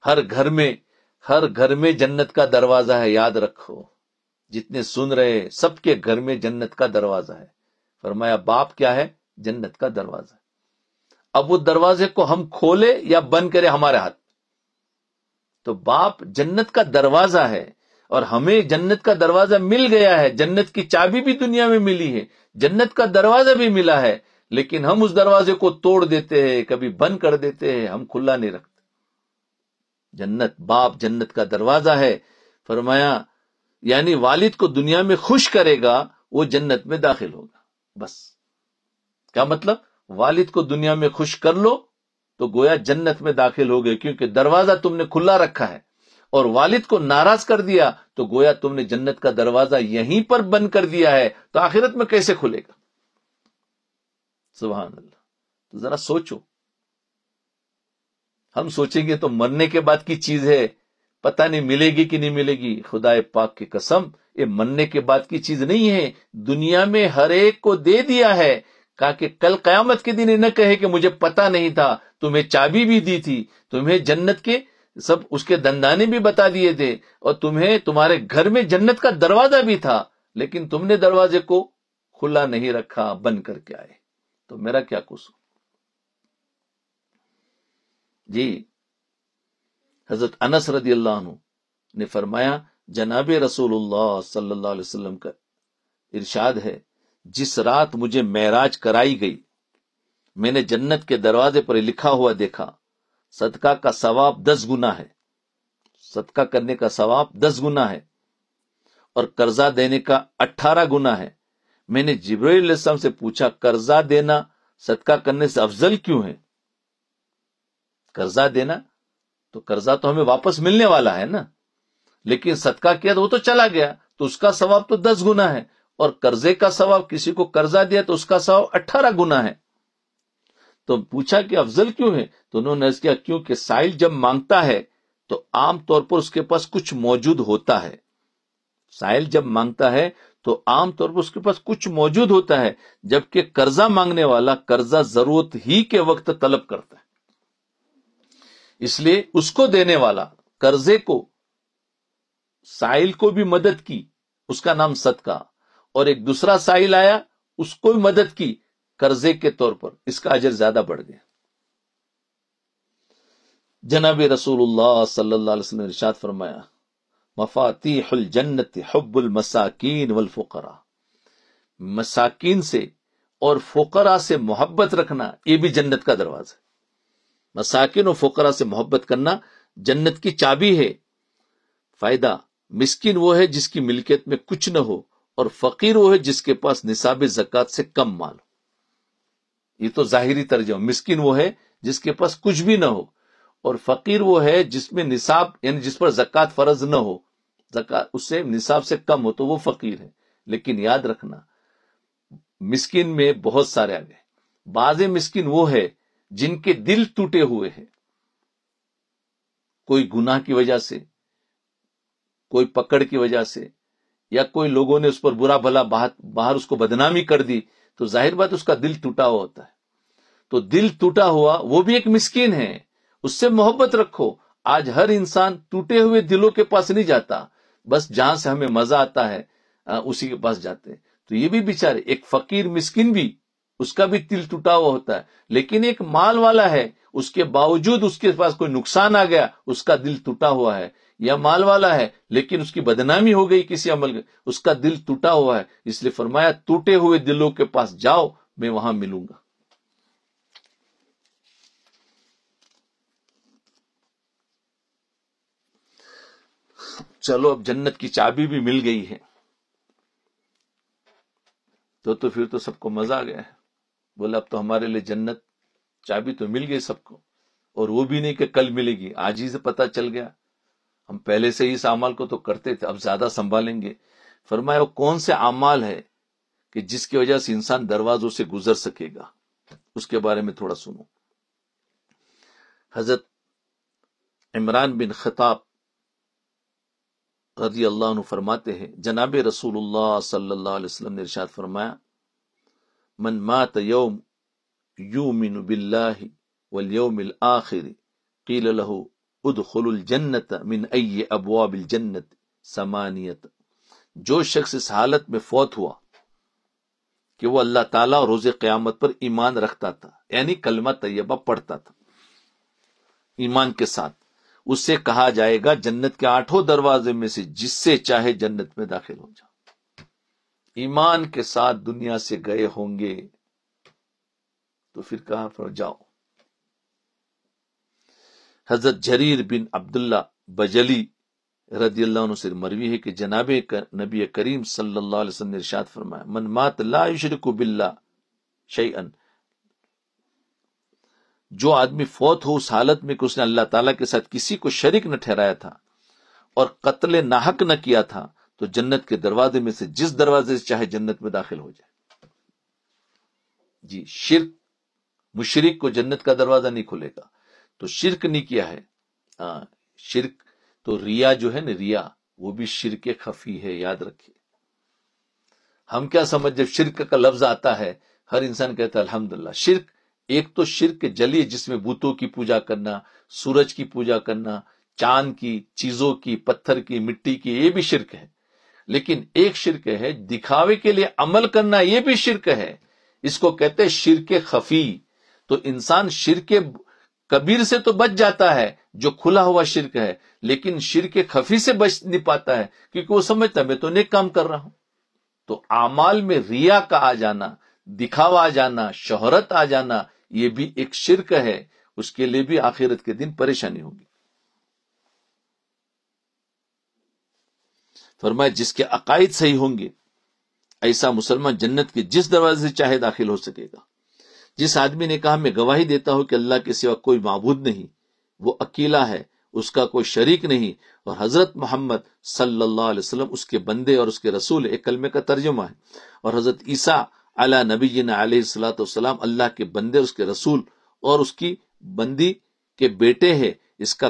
ہر گھر میں جنت کا دروازہ ہے، یاد رکھو، جتنے سن رہے سب کے گھر میں جنت کا دروازہ ہے۔ فرمایا باپ کیا ہے؟ جنت کا دروازہ ہے۔ اب وہ دروازے کو ہم کھولے یا بند کرے ہمارے ہاتھ، تو باپ جنت کا دروازہ ہے اور ہمیں جنت کا دروازہ مل گیا ہے، جنت کی چابی بھی دنیا میں ملی ہے، جنت کا دروازہ بھی ملا ہے، لیکن ہم اس دروازے کو توڑ دیتے ہیں، کبھی بند کر دیتے ہیں، ہم کھلا نہیں رکھتے۔ جنت، باپ جنت کا دروازہ ہے۔ فرمایا یعنی والد کو دنیا میں خوش کرے گا وہ جنت میں داخل ہوگا۔ بس کیا مطلب؟ والد کو دنیا میں خوش کر لو تو گویا جنت میں داخل ہو گئے، کیونکہ دروازہ تم نے کھلا رکھا ہے، اور والد کو ناراض کر دیا تو گویا تم نے جنت کا دروازہ یہیں پر بند کر دیا ہے، تو آخرت میں کیسے کھلے گا؟ سبحان اللہ۔ تو ذرا سوچو، ہم سوچیں گے تو مرنے کے بعد کی چیز ہے، پتہ نہیں ملے گی کہ نہیں ملے گی۔ خدا پاک کی قسم، یہ مرنے کے بعد کی چیز نہیں ہے، دنیا میں ہر ایک کو دے دیا ہے، کہا کہ کل قیامت کے دن نہ کہے کہ مجھے پتہ نہیں تھا، تمہیں چابی بھی دی تھی، تمہیں جنت کے سب اس کے دندانے بھی بتا دیے تھے، اور تمہیں تمہارے گھر میں جنت کا دروازہ بھی تھا، لیکن تم نے دروازے کو کھلا نہیں رکھا، بند کر کے آئے، تو میرا کیا قصور؟ جی حضرت انس رضی اللہ عنہ نے فرمایا، جناب رسول اللہ صلی اللہ علیہ وسلم کا ارشاد ہے، جس رات مجھے معراج کرائی گئی، میں نے جنت کے دروازے پر لکھا ہوا دیکھا، صدقہ کا ثواب 10 گنا ہے، صدقہ کرنے کا ثواب 10 گنا ہے، اور قرضہ دینے کا 18 گنا ہے۔ میں نے جبرائیل علیہ السلام سے پوچھا، قرضہ دینا صدقہ کرنے سے افضل کیوں ہے؟ قرضہ دینا تو قرضہ تو ہمیں واپس ملنے والا ہے نا، لیکن صدقہ کیا تو وہ تو چلا گیا، تو اس کا ثواب تو 10 گنا ہے، اور قرضے کا ثواب، کسی کو قرضہ دیا تو اس کا ثواب 18 گنا ہے۔ تو پوچھا کہ افضل کیوں ہے؟ تو انہوں نے کیا، کیونکہ سائل جب مانگتا ہے تو عام طور پر اس کے پاس کچھ موجود ہوتا ہے، سائل جب مانگتا ہے تو عام طور پر اس کے پاس کچھ موجود ہوتا ہے، جبکہ قرضہ مانگنے والا قرضہ ضرورت ہی کے وقت طلب کرتا ہے، اس لیے اس کو دینے والا قرضے کو، سائل کو بھی مدد کی، اس کا نام صدقہ، اور ایک دوسرا سائل آیا اس کو بھی مدد کی قرضے کے طور پر، اس کا اجر زیادہ بڑھ گیا۔ جناب رسول اللہ صلی اللہ علیہ وسلم نے ارشاد فرمایا، مفاتیح الجنت حب المساکین والفقراء، مساکین سے اور فقراء سے محبت رکھنا یہ بھی جنت کا دروازہ ہے۔ مساکین اور فقراء سے محبت کرنا جنت کی چابی ہے۔ فائدہ، مسکین وہ ہے جس کی ملکیت میں کچھ نہ ہو، اور فقیر وہ ہے جس کے پاس نصاب زکوٰۃ سے کم مال ہو۔ یہ تو ظاہری ترجمہ، مسکین وہ ہے جس کے پاس کچھ بھی نہ ہو، اور فقیر وہ ہے جس میں نصاب یعنی جس پر زکوٰۃ فرض نہ ہو، زکوٰۃ اس سے نصاب سے کم ہو تو وہ فقیر ہے۔ لیکن یاد رکھنا، مسکین میں بہت سارے آگے، بعض مسکین وہ ہے جن کے دل ٹوٹے ہوئے ہیں، کوئی گناہ کی وجہ سے، کوئی پکڑ کی وجہ سے، یا کوئی لوگوں نے اس پر برا بھلا باہر اس کو بدنامی کر دی، تو ظاہر بات اس کا دل ٹوٹا ہوا ہوتا ہے۔ تو دل ٹوٹا ہوا وہ بھی ایک مسکین ہے، اس سے محبت رکھو۔ آج ہر انسان ٹوٹے ہوئے دلوں کے پاس نہیں جاتا، بس جہاں سے ہمیں مزہ آتا ہے اسی کے پاس جاتے ہیں۔ تو یہ بھی بیچارے، ایک فقیر مسکین بھی، اس کا بھی دل ٹوٹا ہوا ہوتا ہے، لیکن ایک مال والا ہے، اس کے باوجود اس کے پاس کوئی نقصان آ گیا، اس کا دل ٹوٹا ہوا ہے، یا مال والا ہے لیکن اس کی بدنامی ہو گئی کسی عمل، اس کا دل ٹوٹا ہوا ہے۔ اس لیے فرمایا، ٹوٹے ہوئے دلوں کے پاس جاؤ، میں وہاں ملوں گا۔ چلو اب جنت کی چابی بھی مل گئی ہے، تو پھر تو سب کو مزہ آ گیا ہے۔ بولا اب تو ہمارے لیے جنت چابی تو مل گئی سب کو، اور وہ بھی نہیں کہ کل ملے گی، آج ہی سے پتہ چل گیا، ہم پہلے سے ہی اس اعمال کو تو کرتے تھے، اب زیادہ سنبھالیں گے۔ فرمایا، وہ کون سے اعمال ہے کہ جس کی وجہ سے انسان دروازوں سے گزر سکے گا، اس کے بارے میں تھوڑا سنو۔ حضرت عمران بن خطاب رضی اللہ عنہ فرماتے ہیں، جناب رسول اللہ صلی اللہ علیہ وسلم نے ارشاد فرمایا، من مات یوم یؤمن باللہ والیوم الآخر قیل له ادخل الجنت من ای ابواب الجنت ثمانیت۔ جو شخص اس حالت میں فوت ہوا کہ وہ اللہ تعالیٰ اور روز قیامت پر ایمان رکھتا تھا، یعنی کلمہ طیبہ پڑھتا تھا ایمان کے ساتھ، اس سے کہا جائے گا جنت کے 8 دروازے میں سے جس سے چاہے جنت میں داخل ہو جاؤ۔ ایمان کے ساتھ دنیا سے گئے ہوں گے تو پھر کہاں پر جاؤ۔ حضرت جریر بن عبداللہ بجلی رضی اللہ عنہ سے مروی ہے کہ جناب نبی کریم صلی اللہ علیہ وسلم نے ارشاد فرمایا، من مات لا یشرک باللہ شیئا، جو آدمی فوت ہو اس حالت میں کہ اس نے اللہ تعالیٰ کے ساتھ کسی کو شریک نہ ٹھہرایا تھا اور قتل ناحق نہ کیا تھا، تو جنت کے دروازے میں سے جس دروازے سے چاہے جنت میں داخل ہو جائے۔ جی، شرک، مشرک کو جنت کا دروازہ نہیں کھلے گا، تو شرک نہیں کیا ہے۔ شرک تو ریا جو ہے نا، ریا وہ بھی شرک خفی ہے، یاد رکھیے۔ ہم کیا سمجھ، جب شرک کا لفظ آتا ہے ہر انسان کہتا ہے الحمدللہ۔ شرک، ایک تو شرک جلی جس میں بتوں کی پوجا کرنا، سورج کی پوجا کرنا، چاند کی، چیزوں کی، پتھر کی، مٹی کی، یہ بھی شرک ہے۔ لیکن ایک شرک ہے دکھاوے کے لیے عمل کرنا، یہ بھی شرک ہے، اس کو کہتے ہیں شرک خفی۔ تو انسان شرک کبیر سے تو بچ جاتا ہے جو کھلا ہوا شرک ہے، لیکن شرک خفی سے بچ نہیں پاتا ہے، کیونکہ وہ سمجھتا ہے میں تو نیک کام کر رہا ہوں۔ تو اعمال میں ریا کا آ جانا، دکھاوا آ جانا، شہرت آ جانا، یہ بھی ایک شرک ہے، اس کے لیے بھی آخرت کے دن پریشانی ہوگی۔ فرمایا جس کے عقائد صحیح ہوں گے ایسا مسلمان جنت کے جس دروازے سے چاہے داخل ہو سکے گا۔ جس آدمی نے کہا میں گواہی دیتا ہوں کہ اللہ کے سوا کوئی معبود نہیں، وہ اکیلا ہے، اس کا کوئی شریک نہیں، اور حضرت محمد صلی اللہ علیہ وسلم اس کے بندے اور اس کے رسول، ایک کلمے کا ترجمہ ہے، اور حضرت عیسیٰ علی نبینا علیہ الصلوۃ والسلام اللہ کے بندے، اس کے رسول اور اس کی بندی کے بیٹے ہیں، اس کا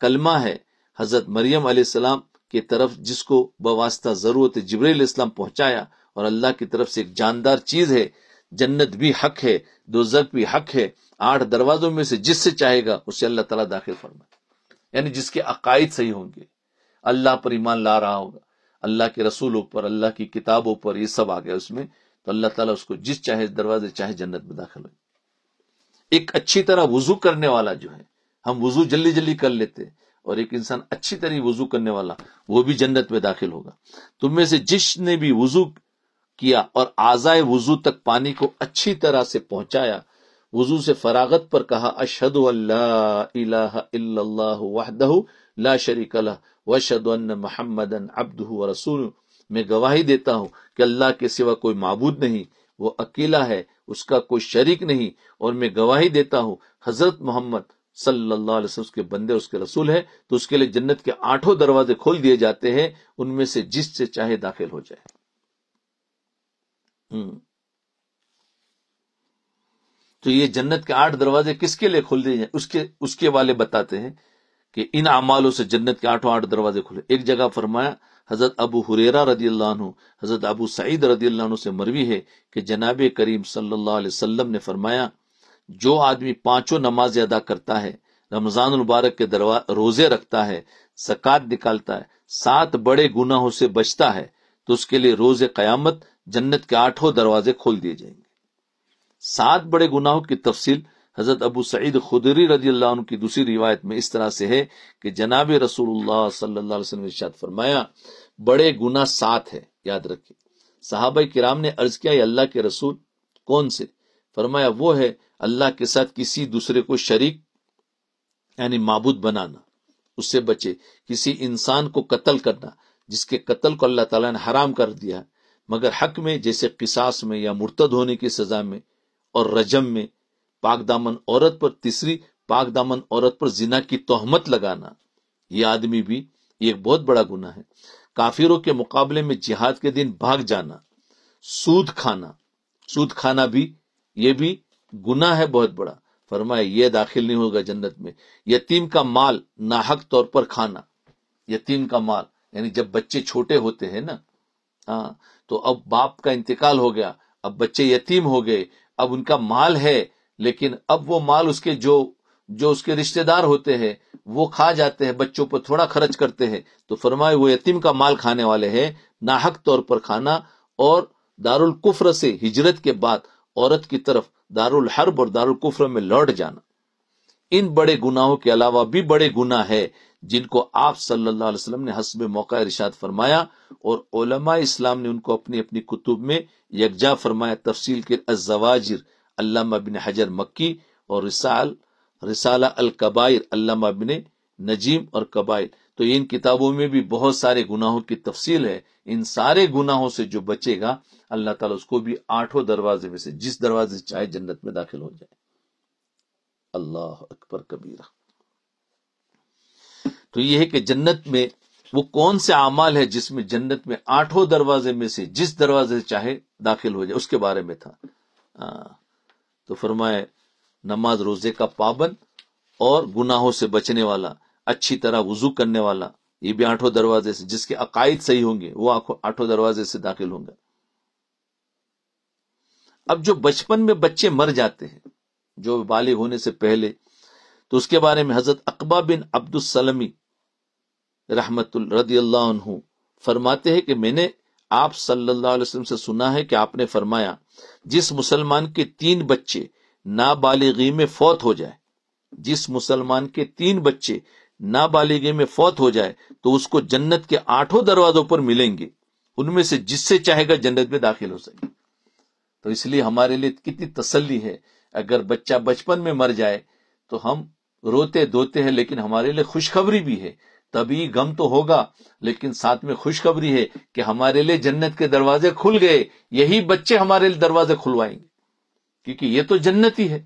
کلمہ ہے حضرت مریم علیہ السلام کی طرف، جس کو بواسطہ ضرورت جبرائیل علیہ السلام پہنچایا، اور اللہ کی طرف سے ایک جاندار چیز ہے۔ جنت بھی حق ہے، دوزخ بھی حق ہے، 8 دروازوں میں سے جس سے چاہے گا اسے اللہ تعالیٰ داخل فرمائے، یعنی جس کے عقائد صحیح ہوں گے، اللہ پر ایمان لا رہا ہوگا، اللہ کے رسولوں پر، اللہ کی کتابوں پر، یہ سب آ گیا اس میں، تو اللہ تعالیٰ اس کو جس چاہے دروازے چاہے جنت میں داخل ہو۔ ایک اچھی طرح وضو کرنے والا جو ہے، ہم وضو جلدی جلدی کر لیتے، اور ایک انسان اچھی طرح وضو کرنے والا، وہ بھی جنت میں داخل ہوگا۔ تم میں سے جس نے بھی وضو کیا اور اعضائے وضو تک پانی کو اچھی طرح سے پہنچایا، وضو سے فراغت پر کہا اشہد ان لا الہ الا اللہ وحدہ لا شریک لہ واشہد ان محمدا عبدہ ورسولہ، میں گواہی دیتا ہوں کہ اللہ کے سوا کوئی معبود نہیں، وہ اکیلا ہے، اس کا کوئی شریک نہیں، اور میں گواہی دیتا ہوں حضرت محمد صلی اللہ علیہ وسلم اس کے بندے اس کے رسول ہے۔ تو اس کے لیے جنت کے 8 دروازے کھول دیے جاتے ہیں، ان میں سے جس سے چاہے داخل ہو جائے۔ تو یہ جنت کے 8 دروازے کس کے لیے کھول دیے جائیں، اس کے والے بتاتے ہیں کہ ان اعمالوں سے جنت کے 8 دروازے کھلے۔ ایک جگہ فرمایا، حضرت ابو ہریرہ رضی اللہ عنہ، حضرت ابو سعید رضی اللہ عنہ سے مروی ہے کہ جناب کریم صلی اللہ علیہ وسلم نے فرمایا، جو آدمی 5 نمازیں ادا کرتا ہے، رمضان المبارک کے روزے رکھتا ہے، زکوٰۃ نکالتا ہے، 7 بڑے گناہوں سے بچتا ہے، تو اس کے لیے روز قیامت جنت کے 8 دروازے کھول دیے جائیں گے۔ 7 بڑے گناہوں کی تفصیل حضرت ابو سعید خدری رضی اللہ عنہ کی دوسری روایت میں اس طرح سے ہے کہ جناب رسول اللہ صلی اللہ علیہ وسلم نے ارشاد فرمایا، بڑے گناہ 7 ہے، یاد رکھیں۔ صحابہ کرام نے عرض کیا، یا اللہ کے رسول کون سے؟ فرمایا وہ ہے اللہ کے ساتھ کسی دوسرے کو شریک یعنی معبود بنانا، اس سے بچے، کسی انسان کو قتل کرنا جس کے قتل کو اللہ تعالیٰ نے حرام کر دیا مگر حق میں، جیسے قصاص میں یا مرتد ہونے کی سزا میں، اور رجم میں، پاک دامن عورت پر، تیسری پاک دامن عورت پر زنا کی تہمت لگانا، یہ آدمی بھی یہ ایک بہت بڑا گناہ ہے۔ کافروں کے مقابلے میں جہاد کے دن بھاگ جانا، سود کھانا بھی یہ بھی گناہ ہے بہت بڑا، فرمایا یہ داخل نہیں ہوگا جنت میں۔ یتیم کا مال ناحق طور پر کھانا، یتیم کا مال یعنی جب بچے چھوٹے ہوتے ہیں نا، تو اب باپ کا انتقال ہو گیا، اب بچے یتیم ہو گئے، اب ان کا مال ہے، لیکن اب وہ مال اس کے جو اس کے رشتہ دار ہوتے ہیں وہ کھا جاتے ہیں، بچوں پر تھوڑا خرچ کرتے ہیں، تو فرمائے وہ یتیم کا مال کھانے والے ہیں، ناحق طور پر کھانا، اور دارالکفر سے ہجرت کے بعد عورت کی طرف دارالحرب اور دارالکفر میں لوٹ جانا۔ ان بڑے گناہوں کے علاوہ بھی بڑے گناہ ہے جن کو آپ صلی اللہ علیہ وسلم نے حسب موقع ارشاد فرمایا، اور علماء اسلام نے ان کو اپنی اپنی کتب میں یکجا فرمایا، تفصیل کے الزواجر علامہ ابن حجر مکی، اور رسالہ الکبائر علامہ ابن نجیم اور قبائل، تو ان کتابوں میں بھی بہت سارے گناہوں کی تفصیل ہے۔ ان سارے گناہوں سے جو بچے گا اللہ تعالیٰ اس کو بھی 8 دروازے میں سے جس دروازے سے چاہے جنت میں داخل ہو جائے۔ اللہ اکبر کبیرہ۔ تو یہ ہے کہ جنت میں وہ کون سے اعمال ہے جس میں جنت میں 8 دروازے میں سے جس دروازے سے چاہے داخل ہو جائے، اس کے بارے میں تھا۔ تو فرمائے نماز روزے کا پابند اور گناہوں سے بچنے والا، اچھی طرح وضو کرنے والا، یہ بھی 8 دروازے سے، جس کے عقائد صحیح ہوں گے وہ 8 دروازے سے داخل ہوں گے۔ اب جو بچپن میں بچے مر جاتے ہیں، جو بالغ ہونے سے پہلے، تو اس کے بارے میں حضرت عقبہ بن عبد السلمی رحمت رضی اللہ عنہ فرماتے ہیں کہ میں نے آپ صلی اللہ علیہ وسلم سے سنا ہے کہ آپ نے فرمایا جس مسلمان کے 3 بچے نابالغی میں فوت ہو جائے، جس مسلمان کے 3 بچے نابالغی میں فوت ہو جائے تو اس کو جنت کے 8 دروازوں پر ملیں گے، ان میں سے جس سے چاہے گا جنت میں داخل ہو سکے۔ تو اس لیے ہمارے لیے کتنی تسلی ہے، اگر بچہ بچپن میں مر جائے تو ہم روتے دھوتے ہیں، لیکن ہمارے لیے خوشخبری بھی ہے۔ تبھی غم تو ہوگا، لیکن ساتھ میں خوشخبری ہے کہ ہمارے لیے جنت کے دروازے کھل گئے، یہی بچے ہمارے لیے دروازے کھلوائیں گے، کیونکہ یہ تو جنتی ہے۔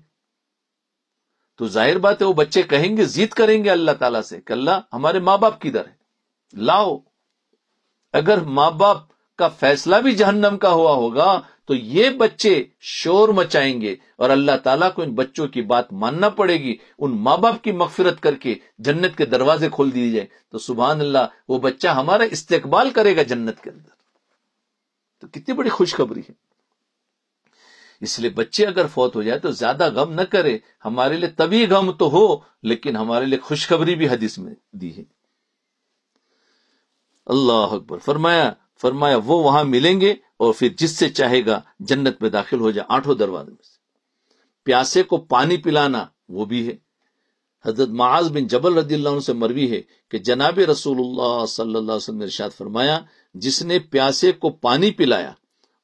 تو ظاہر بات ہے وہ بچے کہیں گے، ضد کریں گے اللہ تعالیٰ سے کہ اللہ ہمارے ماں باپ کدھر ہے، لاؤ۔ اگر ماں باپ کا فیصلہ بھی جہنم کا ہوا ہوگا تو یہ بچے شور مچائیں گے اور اللہ تعالیٰ کو ان بچوں کی بات ماننا پڑے گی، ان ماں باپ کی مغفرت کر کے جنت کے دروازے کھول دیے جائیں تو سبحان اللہ وہ بچہ ہمارا استقبال کرے گا جنت کے اندر۔ تو کتنی بڑی خوشخبری ہے۔ اس لیے بچے اگر فوت ہو جائے تو زیادہ غم نہ کرے، ہمارے لیے طبی غم تو ہو لیکن ہمارے لیے خوشخبری بھی حدیث میں دی ہے۔ اللہ اکبر۔ فرمایا وہ وہاں ملیں گے اور پھر جس سے چاہے گا جنت میں داخل ہو جائے 8 دروازے میں سے۔ پیاسے کو پانی پلانا وہ بھی ہے۔ حضرت معاذ بن جبل رضی اللہ عنہ سے مروی ہے کہ جناب رسول اللہ صلی اللہ علیہ وسلم نے ارشاد فرمایا جس نے پیاسے کو پانی پلایا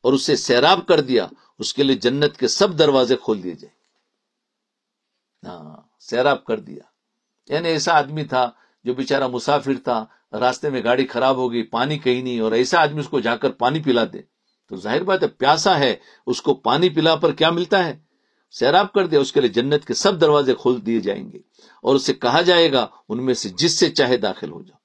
اور اسے سیراب کر دیا اس کے لیے جنت کے سب دروازے کھول دیے جائیں۔ سیراب کر دیا یعنی ایسا آدمی تھا جو بیچارہ مسافر تھا، راستے میں گاڑی خراب ہو گئی، پانی کہیں نہیں، اور ایسا آدمی اس کو جا کر پانی پلا دے تو ظاہر بات ہے پیاسا ہے، اس کو پانی پلا پر کیا ملتا ہے؟ سیراب کر دیا، اس کے لیے جنت کے سب دروازے کھول دیے جائیں گے اور اسے کہا جائے گا ان میں سے جس سے چاہے داخل ہو جاؤ۔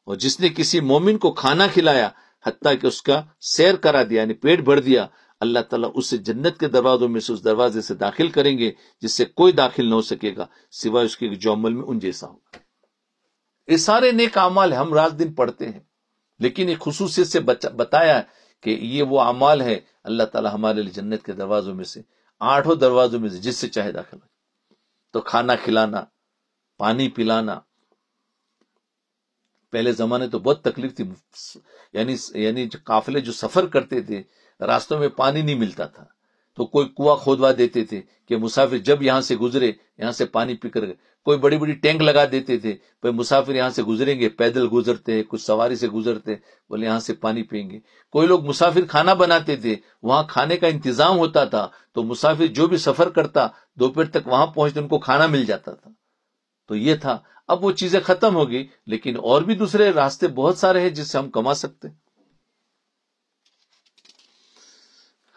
اور جس نے کسی مومن کو کھانا کھلایا حتیٰ کہ اس کا سیر کرا دیا یعنی پیٹ بھر دیا، اللہ تعالیٰ اسے جنت کے دروازوں میں سے اس دروازے سے داخل کریں گے جس سے کوئی داخل نہ ہو سکے گا سوائے اس کے جو عمل میں ان جیسا ہوگا۔ یہ سارے نیک اعمال ہم رات دن پڑھتے ہیں، لیکن ایک خصوصیت سے بتایا کہ یہ وہ اعمال ہے اللہ تعالیٰ ہمارے لیے جنت کے دروازوں میں سے 8 دروازوں میں سے جس سے چاہے داخل ہو۔ تو کھانا کھلانا، پانی پلانا، پہلے زمانے تو بہت تکلیف تھی، یعنی قافلے جو سفر کرتے تھے راستوں میں پانی نہیں ملتا تھا تو کوئی کنواں کھودوا دیتے تھے کہ مسافر جب یہاں سے گزرے یہاں سے پانی پی کر گئے، کوئی بڑی بڑی ٹینک لگا دیتے تھے، بھائی مسافر یہاں سے گزریں گے، پیدل گزرتے، کچھ سواری سے گزرتے، بولے یہاں سے پانی پئیں گے۔ کوئی لوگ مسافر کھانا بناتے تھے، وہاں کھانے کا انتظام ہوتا تھا تو مسافر جو بھی سفر کرتا دوپہر تک وہاں پہنچتے ان کو کھانا مل جاتا تھا۔ تو یہ تھا، اب وہ چیزیں ختم ہو گئی، لیکن اور بھی دوسرے راستے بہت سارے ہیں جس سے ہم کما سکتے ہیں۔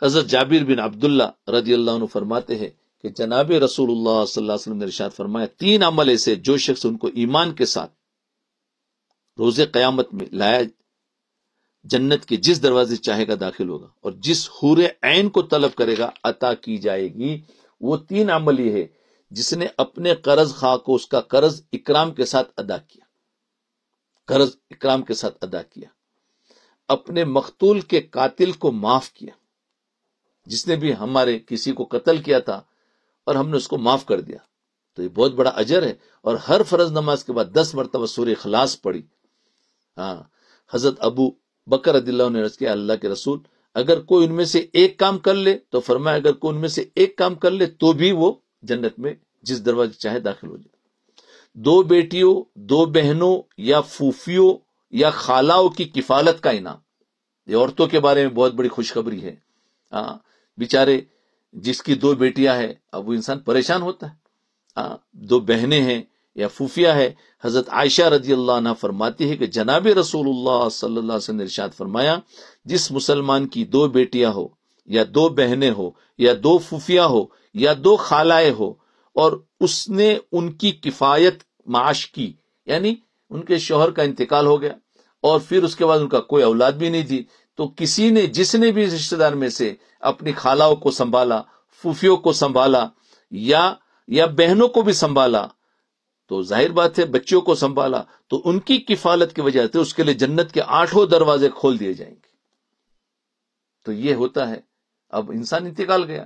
حضرت جابر بن عبداللہ رضی اللہ عنہ فرماتے ہیں کہ جناب رسول اللہ صلی اللہ علیہ وسلم نے ارشاد فرمایا 3 عمل ایسے جو شخص ان کو ایمان کے ساتھ روز قیامت میں لایا جنت کے جس دروازے چاہے گا داخل ہوگا اور جس حور عین کو طلب کرے گا عطا کی جائے گی۔ وہ 3 عمل یہ ہے جس نے اپنے قرض خواہ کو اس کا قرض اکرام کے ساتھ ادا کیا، قرض اکرام کے ساتھ ادا کیا، اپنے مقتول کے قاتل کو معاف کیا، جس نے بھی ہمارے کسی کو قتل کیا تھا اور ہم نے اس کو معاف کر دیا، تو یہ بہت بڑا اجر ہے۔ اور ہر فرض نماز کے بعد 10 مرتبہ سورہ اخلاص پڑھی۔ حضرت ابو بکر رضی اللہ عنہ نے عرض کیا اللہ کے رسول اگر کوئی ان میں سے ایک کام کر لے تو فرمایا اگر کوئی ان میں سے ایک کام کر لے تو بھی وہ جنت میں جس دروازے چاہے داخل ہو جائے۔ 2 بیٹیوں، 2 بہنوں یا پھوپھیوں یا خالاؤں کی کفالت کا انعام، یہ عورتوں کے بارے میں بہت بڑی خوشخبری ہے۔ بیچارے جس کی 2 بیٹیاں ہیں اب وہ انسان پریشان ہوتا ہے، 2 بہنیں ہیں یا پھوپھیاں ہے۔ حضرت عائشہ رضی اللہ عنہ فرماتی ہے کہ جناب رسول اللہ صلی اللہ علیہ وسلم نے ارشاد فرمایا جس مسلمان کی 2 بیٹیاں ہو یا 2 بہنیں ہو یا 2 پھوپھیاں ہو یا 2 خالائیں ہو اور اس نے ان کی کفایت معاش کی، یعنی ان کے شوہر کا انتقال ہو گیا اور پھر اس کے بعد ان کا کوئی اولاد بھی نہیں تھی، تو کسی نے جس نے بھی رشتہ دار میں سے اپنی خالاؤں کو سنبھالا، پھوپھیوں کو سنبھالا یا بہنوں کو بھی سنبھالا، تو ظاہر بات ہے بچوں کو سنبھالا، تو ان کی کفالت کی وجہ سے اس کے لیے جنت کے 8 دروازے کھول دیے جائیں گے۔ تو یہ ہوتا ہے، اب انسان انتقال گیا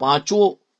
5